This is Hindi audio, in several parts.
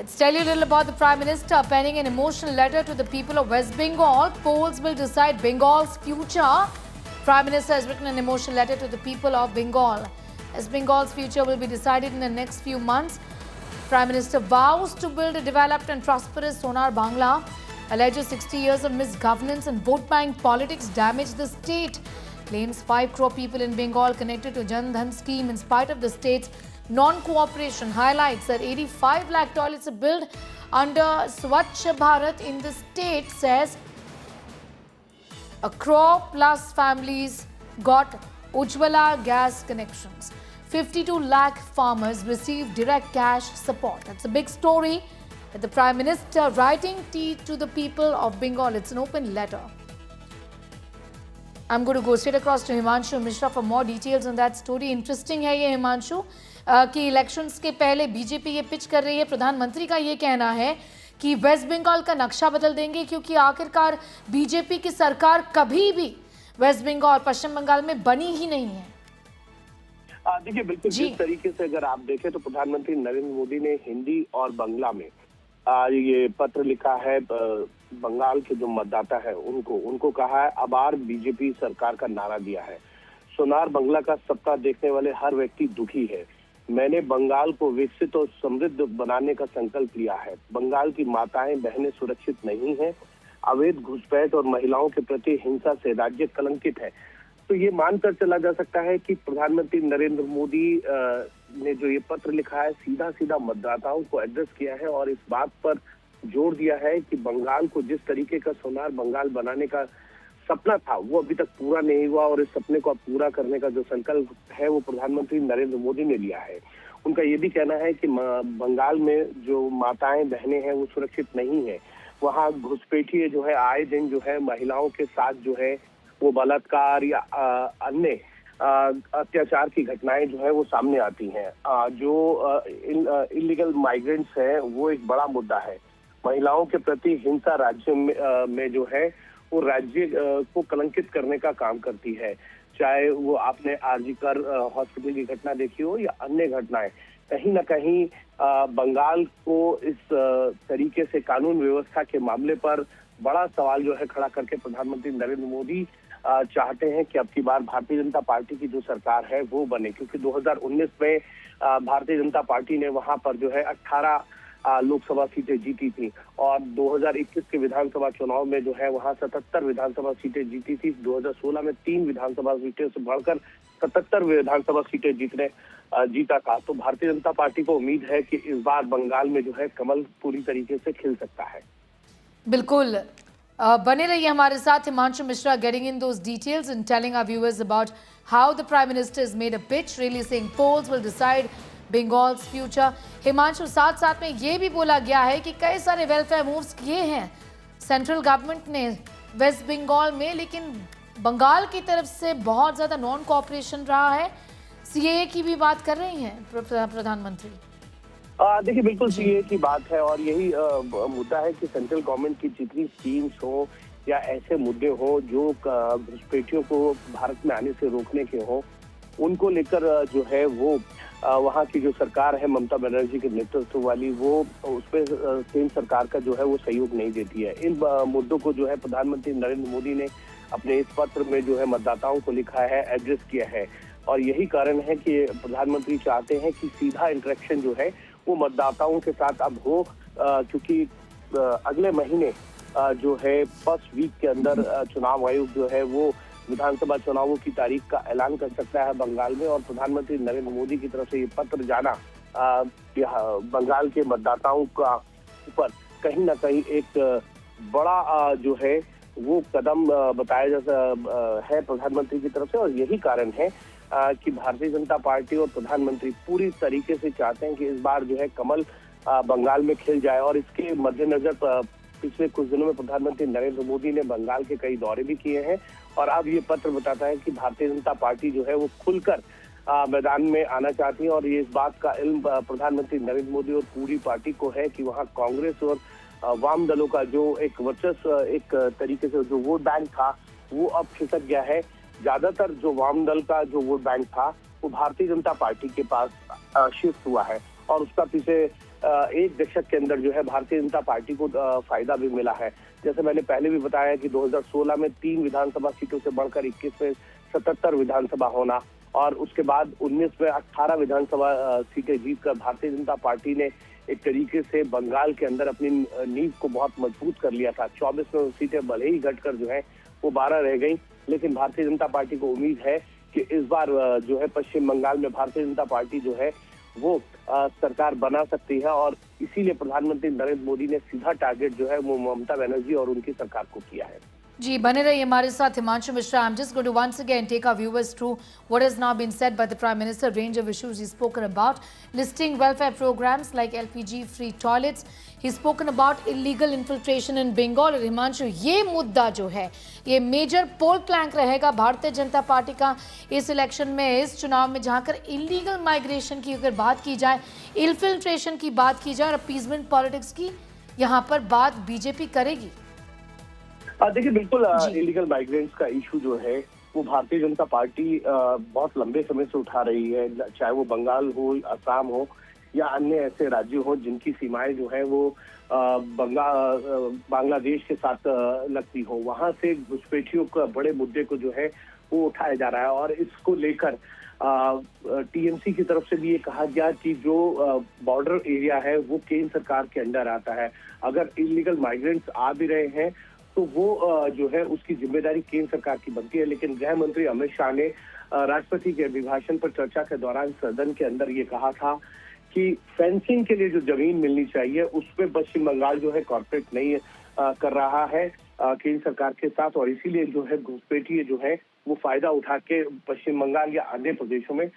Let's tell you a little about the Prime Minister penning an emotional letter to the people of West Bengal. Polls will decide Bengal's future. Prime Minister has written an emotional letter to the people of Bengal. As Bengal's future will be decided in the next few months, Prime Minister vows to build a developed and prosperous Sonar Bangla. Alleges 60 years of misgovernance and vote bank politics damaged the state. Claims 5 crore people in Bengal connected to Jan Dhan scheme in spite of the state's non-cooperation. Highlights that 85 lakh toilets are built under Swachh Bharat in the state, says a crore plus families got Ujjwala gas connections. 52 lakh farmers received direct cash support. That's a big story that the Prime Minister writing to the people of Bengal. It's an open letter. I'm going to go straight across to Himanshu Mishra for more details on that story. Interesting है ये हिमांशु कि इलेक्शंस के पहले बीजेपी ये पिच कर रही है। प्रधानमंत्री का ये कहना है कि वेस्ट बंगाल का नक्शा बदल देंगे क्योंकि आखिरकार बीजेपी की सरकार कभी भी वेस्ट बंगाल पश्चिम बंगाल में बनी ही नहीं है। देखिए, बिल्कुल जिस तरीके से अगर आप देखें तो प्रधानमंत्री नरेंद्र मोदी ने हिंदी और बांग्ला में ये पत्र लिखा है बंगाल के जो मतदाता है उनको कहा है अबार बीजेपी सरकार का नारा दिया है। सोनार बंगला का सपना देखने वाले हर व्यक्ति दुखी है। मैंने बंगाल को विकसित और समृद्ध बनाने का संकल्प लिया है। बंगाल की माताएं बहनें सुरक्षित नहीं हैं। अवैध घुसपैठ और महिलाओं के प्रति हिंसा से राज्य कलंकित है। तो ये मानकर चला जा सकता है कि प्रधानमंत्री नरेंद्र मोदी ने जो ये पत्र लिखा है सीधा सीधा मतदाताओं को एड्रेस किया है और इस बात पर जोर दिया है कि बंगाल को जिस तरीके का सोनार बंगाल बनाने का सपना था वो अभी तक पूरा नहीं हुआ और इस सपने को अब पूरा करने का जो संकल्प है वो प्रधानमंत्री नरेंद्र मोदी ने लिया है। उनका ये भी कहना है कि बंगाल में जो माताएं बहनें हैं वो सुरक्षित नहीं है। वहाँ घुसपैठिए जो है आए दिन जो है महिलाओं के साथ जो है वो बलात्कार या अन्य अत्याचार की घटनाएं जो है वो सामने आती हैं। जो इलीगल माइग्रेंट्स हैं वो एक बड़ा मुद्दा है। महिलाओं के प्रति हिंसा राज्य में जो है वो राज्य को कलंकित करने का काम करती है। चाहे वो आपने आरजीकर हॉस्पिटल की घटना देखी हो या अन्य घटनाएं, कहीं ना कहीं बंगाल को इस तरीके से कानून व्यवस्था के मामले पर बड़ा सवाल जो है खड़ा करके प्रधानमंत्री नरेंद्र मोदी चाहते हैं कि अब की बार भारतीय जनता पार्टी की जो सरकार है वो बने, क्योंकि 2019 में भारतीय जनता पार्टी ने वहां पर जो है 18 लोकसभा सीटें जीती थी और 2021 के विधानसभा चुनाव में जो है वहां 77 विधानसभा सीटें जीती थी। 2016 में 3 विधानसभा सीटें से बढ़कर 77 विधानसभा सीटें जीता था। तो भारतीय जनता पार्टी को उम्मीद है कि इस बार बंगाल में जो है कमल पूरी तरीके से खिल सकता है। बिल्कुल बने रहिए हमारे साथ। Himanshu Mishra getting in those details and telling our viewers about how the Prime Minister has made a pitch, really saying polls will decide Bengal's future. Himanshu, साथ साथ में ये भी बोला गया है कि कई सारे वेलफेयर मूव्स किए हैं सेंट्रल गवर्नमेंट ने वेस्ट बंगाल में, लेकिन बंगाल की तरफ से बहुत ज्यादा नॉन कोऑपरेशन रहा है। सीएए की भी बात कर रही हैं प्रधानमंत्री। देखिए, बिल्कुल सीएए की बात है और यही मुद्दा है कि सेंट्रल गवर्नमेंट की जितनी स्कीम्स हो या ऐसे मुद्दे हो जो घुसपैठियों को भारत में आने से रोकने के हो, उनको लेकर जो है वो वहाँ की जो सरकार है ममता बनर्जी के नेतृत्व वाली, वो उसमें केंद्र सरकार का जो है वो सहयोग नहीं देती है। इन मुद्दों को जो है प्रधानमंत्री नरेंद्र मोदी ने अपने इस पत्र में जो है मतदाताओं को लिखा है, एड्रेस किया है और यही कारण है कि प्रधानमंत्री चाहते हैं कि सीधा इंटरेक्शन जो है वो मतदाताओं के साथ अब हो, क्योंकि अगले महीने जो है फर्स्ट वीक के अंदर चुनाव आयोग जो है वो विधानसभा चुनावों की तारीख का ऐलान कर सकता है बंगाल में और प्रधानमंत्री नरेंद्र मोदी की तरफ से ये पत्र जाना बंगाल के मतदाताओं का ऊपर कहीं ना कहीं एक बड़ा जो है वो कदम बताया जाता है प्रधानमंत्री की तरफ से और यही कारण है कि भारतीय जनता पार्टी और प्रधानमंत्री पूरी तरीके से चाहते हैं कि इस बार जो है कमल बंगाल में खिल जाए और इसके मद्देनजर पिछले कुछ दिनों में प्रधानमंत्री नरेंद्र मोदी ने बंगाल के कई दौरे भी किए हैं और अब ये पत्र बताता है कि भारतीय जनता पार्टी जो है वो खुलकर मैदान में आना चाहती है और ये इस बात का इल्म प्रधानमंत्री नरेंद्र मोदी और पूरी पार्टी को है कि वहाँ कांग्रेस और वाम दलों का जो एक वर्चस्व एक तरीके से जो वोट बैंक था वो अब खिसक गया है। ज्यादातर जो वाम दल का जो वोट बैंक था वो भारतीय जनता पार्टी के पास शिफ्ट हुआ है और उसका पीछे एक दशक के अंदर जो है भारतीय जनता पार्टी को फायदा भी मिला है। जैसे मैंने पहले भी बताया कि 2016 में 3 विधानसभा सीटों से बढ़कर 21 में 77 विधानसभा होना और उसके बाद 19 में 18 विधानसभा सीटें जीतकर भारतीय जनता पार्टी ने एक तरीके से बंगाल के अंदर अपनी नींव को बहुत मजबूत कर लिया था। 24 में सीटें भले ही घटकर जो है वो 12 रह गई, लेकिन भारतीय जनता पार्टी को उम्मीद है कि इस बार जो है पश्चिम बंगाल में भारतीय जनता पार्टी जो है वो सरकार बना सकती है और इसीलिए प्रधानमंत्री नरेंद्र मोदी ने सीधा टारगेट जो है वो ममता बनर्जी और उनकी सरकार को किया है। जी बने रहिए हमारे साथ Himanshu Mishra. I'm just going to once again take our viewers through what has now been said by the Prime Minister. Range of issues he's spoken about, listing welfare programs like LPG free toilets. He's spoken about illegal infiltration in Bengal. और हिमांशु, ये मुद्दा जो है ये मेजर पोल प्लैंक रहेगा भारतीय जनता पार्टी का इस इलेक्शन में, इस चुनाव में, जहां कर इलीगल माइग्रेशन की अगर बात की जाए, इन्फिल्ट्रेशन की बात की जाए और अपीजमेंट पॉलिटिक्स की यहाँ पर बात बीजेपी करेगी। देखिए बिल्कुल इलीगल माइग्रेंट्स का इशू जो है वो भारतीय जनता पार्टी बहुत लंबे समय से उठा रही है, चाहे वो बंगाल हो, असम हो या अन्य ऐसे राज्य हो जिनकी सीमाएं जो है वो बांग्लादेश के साथ लगती हो। वहां से घुसपैठियों का बड़े मुद्दे को जो है वो उठाया जा रहा है और इसको लेकर टीएमसी की तरफ से भी ये कहा गया कि जो बॉर्डर एरिया है वो केंद्र सरकार के अंडर आता है। अगर इलीगल माइग्रेंट्स आ भी रहे हैं तो वो जो है उसकी जिम्मेदारी केंद्र सरकार की बनती है। लेकिन गृह मंत्री अमित शाह ने राष्ट्रपति के अभिभाषण पर चर्चा के दौरान सदन के अंदर ये कहा था कि फेंसिंग के लिए जो जमीन मिलनी चाहिए उसमें पश्चिम बंगाल जो है कॉर्पोरेट नहीं कर रहा है केंद्र सरकार के साथ और इसीलिए जो है घुसपैठिए जो है वो फायदा उठा के पश्चिम बंगाल या अन्य प्रदेशों में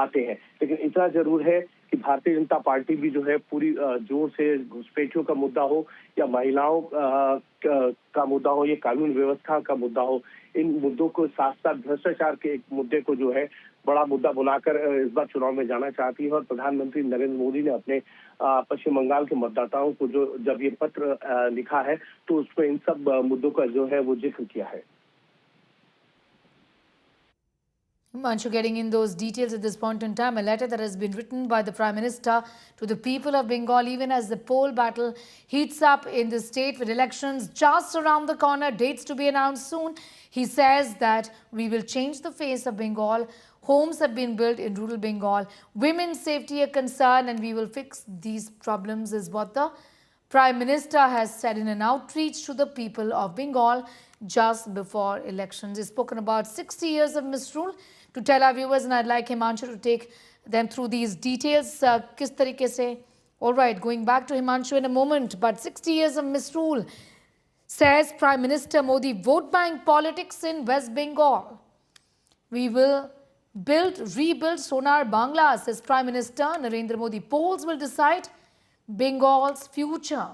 आते हैं। लेकिन इतना जरूर है कि भारतीय जनता पार्टी भी जो है पूरी जोर से घुसपैठियों का मुद्दा हो या महिलाओं का मुद्दा हो या कानून व्यवस्था का मुद्दा हो, इन मुद्दों को साथ साथ भ्रष्टाचार के एक मुद्दे को जो है बड़ा मुद्दा बनाकर इस बार चुनाव में जाना चाहती है। और प्रधानमंत्री नरेंद्र मोदी ने अपने पश्चिम बंगाल के मतदाताओं को जो जब ये पत्र लिखा है तो उसमें इन सब मुद्दों का जो है वो जिक्र किया है। Himanshu, getting in those details at this point in time, a letter that has been written by the Prime Minister to the people of Bengal, even as the poll battle heats up in the state with elections just around the corner, dates to be announced soon. He says that we will change the face of Bengal. Homes have been built in rural Bengal. Women's safety a concern and we will fix these problems is what the Prime Minister has said in an outreach to the people of Bengal just before elections. He's spoken about 60 years of misrule. To tell our viewers, and I'd like Himanshu to take them through these details. Kis tarike se? All right, going back to Himanshu in a moment, but 60 years of misrule, says Prime Minister Modi, vote bank politics in West Bengal. We will rebuild Sonar Bangla, says Prime Minister Narendra Modi. Polls will decide Bengal's future.